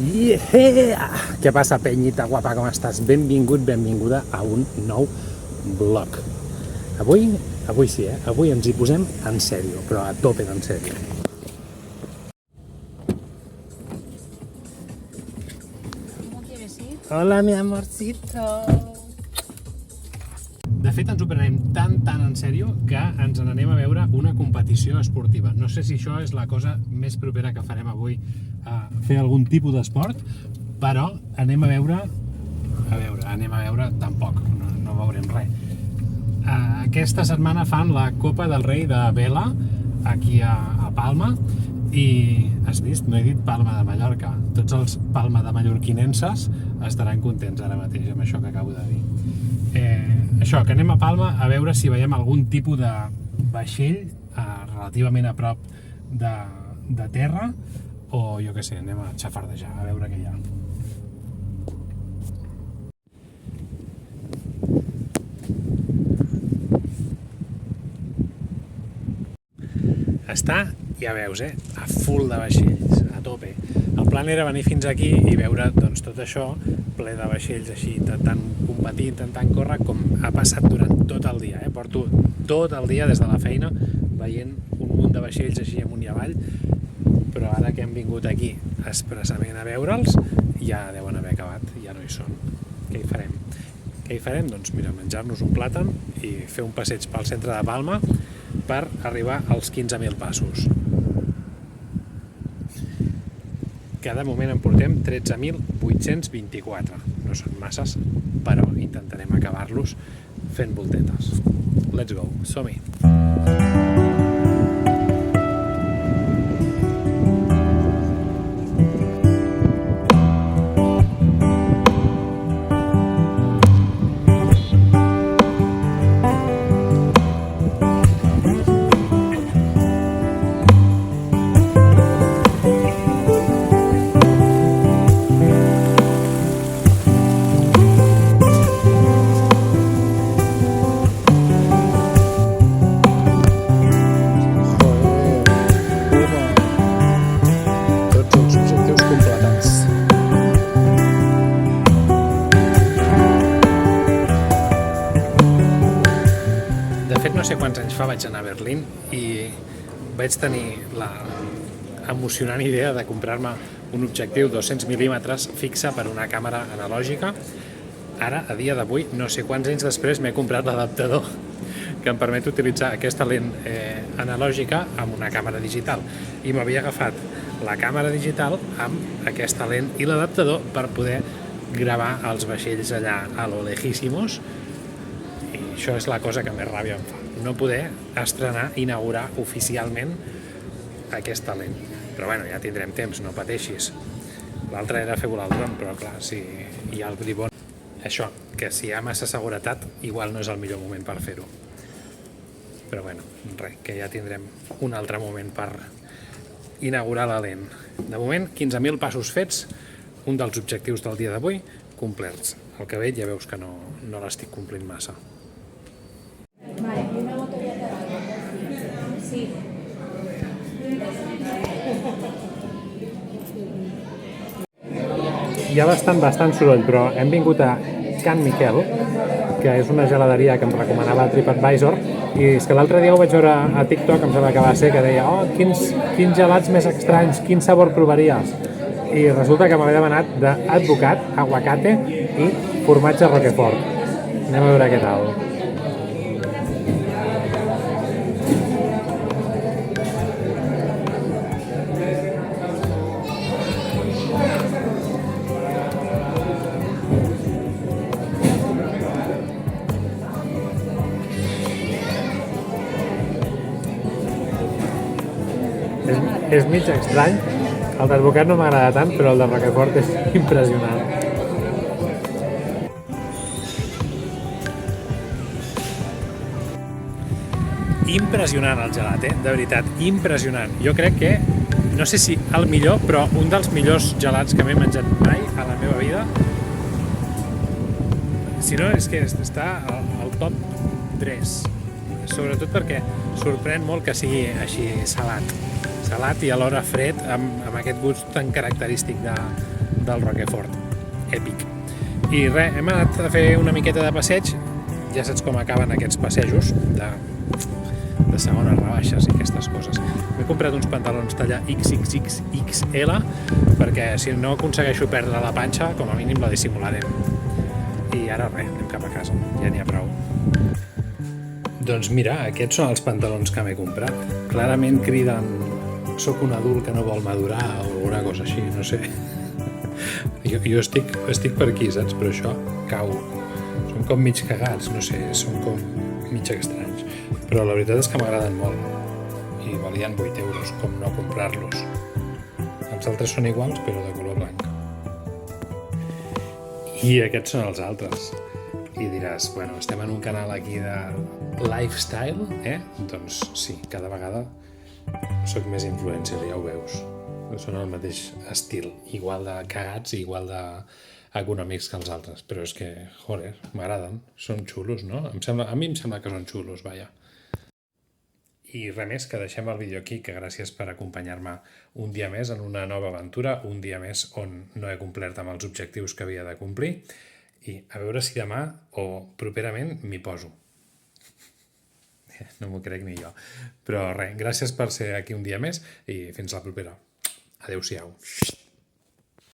Yeah! Què passa, penyita guapa, com estàs? Benvingut, benvinguda a un nou vlog. Avui sí, avui ens hi posem en sèrio, però a tope d'en sèrio. Hola, mi amorcito! De fet, ens ho prenem tan en sèrio que ens n'anem a veure una competició esportiva. No sé si això és la cosa més propera que farem avui, a fer algun tipus d'esport, però anem a veure tampoc, no veurem res. Aquesta setmana fan la Copa del Rei de Vela, aquí a Palma, i has vist? No he dit Palma de Mallorca. Tots els Palma de mallorquinenses estaran contents ara mateix amb això que acabo de dir. Això, que anem a Palma a veure si veiem algun tipus de vaixell relativament a prop de terra, o jo què sé, anem a xafardejar, a veure què hi ha. Està, ja veus, a full de vaixells, a tope. El plan era venir fins aquí i veure doncs, tot això ple de vaixells així, intentant competir, intentant córrer, com ha passat durant tot el dia. Porto tot el dia des de la feina veient un munt de vaixells així amunt i avall, però ara que hem vingut aquí expressament a veure'ls, ja deuen haver acabat, ja no hi són. Què hi farem? Què hi farem? Doncs mira, menjar-nos un plàtan i fer un passeig pel centre de Palma per arribar als 15.000 passos. Que de moment en portem 13.824. No són masses, però intentarem acabar-los fent voltetes. Let's go, som-hi! No sé quants anys fa vaig anar a Berlín i vaig tenir la emocionant idea de comprar-me un objectiu 200 mm fixe per una càmera analògica. Ara, a dia d'avui, no sé quants anys després, m'he comprat l'adaptador que em permet utilitzar aquesta lent analògica amb una càmera digital. I m'havia agafat la càmera digital amb aquesta lent i l'adaptador per poder gravar els vaixells allà a lo lejísimos. I això és la cosa que més ràbia em fa. No poder estrenar, inaugurar oficialment aquesta lent. Però bueno, ja tindrem temps, no pateixis. L'altre era fer volar el dron, però clar, si hi ha el bribón... Això, que si hi ha massa seguretat, igual no és el millor moment per fer-ho. Però bueno, res, que ja tindrem un altre moment per inaugurar la lent. De moment, 15.000 passos fets, un dels objectius del dia d'avui, complerts. El cabell ja veus que no l'estic complint massa. Vale, y una botella de agua. Sí. Hi ha bastant soroll, però hem vingut a Can Miquel, que és una geladeria que em recomanava TripAdvisor, i és que l'altre dia ho vaig veure a TikTok, em sembla que va ser, que deia quins gelats més estranys, quin sabor provaries? I resulta que m'havia demanat d'advocat, aguacate i formatge roquefort. Anem a veure què tal. És mig estrany, el d'advocat no m'agrada tant, però el de roquefort és impressionant. Impressionant el gelat, de veritat, impressionant. Jo crec que, no sé si el millor, però un dels millors gelats que m'he menjat mai a la meva vida. Si no, és que està al top 3. Sobretot perquè sorprèn molt que sigui així salat i alhora fred, amb aquest gust tan característic del Roquefort. Èpic. I res, hem anat a fer una miqueta de passeig. Ja saps com acaben aquests passejos de segones rebaixes i aquestes coses. M'he comprat uns pantalons talla XXXXL perquè si no aconsegueixo perdre la panxa, com a mínim la dissimularem. I ara res, anem cap a casa, ja n'hi ha prou. Doncs mira, aquests són els pantalons que m'he comprat. Clarament criden soc un adult que no vol madurar o alguna cosa així, no sé. Jo estic per aquí, saps? Però això cau. Són com mig cagats, no sé, són com mig estranys. Però la veritat és que m'agraden molt i valien 8 euros, com no comprar-los. Els altres són iguals, però de color blanc. I aquests són els altres. I diràs, bueno, estem en un canal aquí de lifestyle, Doncs sí, cada vegada soc més influencer, ja ho veus. Són el mateix estil, igual de cagats i igual de econòmics que els altres, però és que, joder, m'agraden, són xulos, no? A mi em sembla que són xulos, vaja. I res més, que deixem el vídeo aquí, que gràcies per acompanyar-me un dia més en una nova aventura, un dia més on no he complert amb els objectius que havia de complir, i a veure si demà o properament m'hi poso. No m'ho crec ni jo. Però res, gràcies per ser aquí un dia més i fins la propera. Adéu-siau.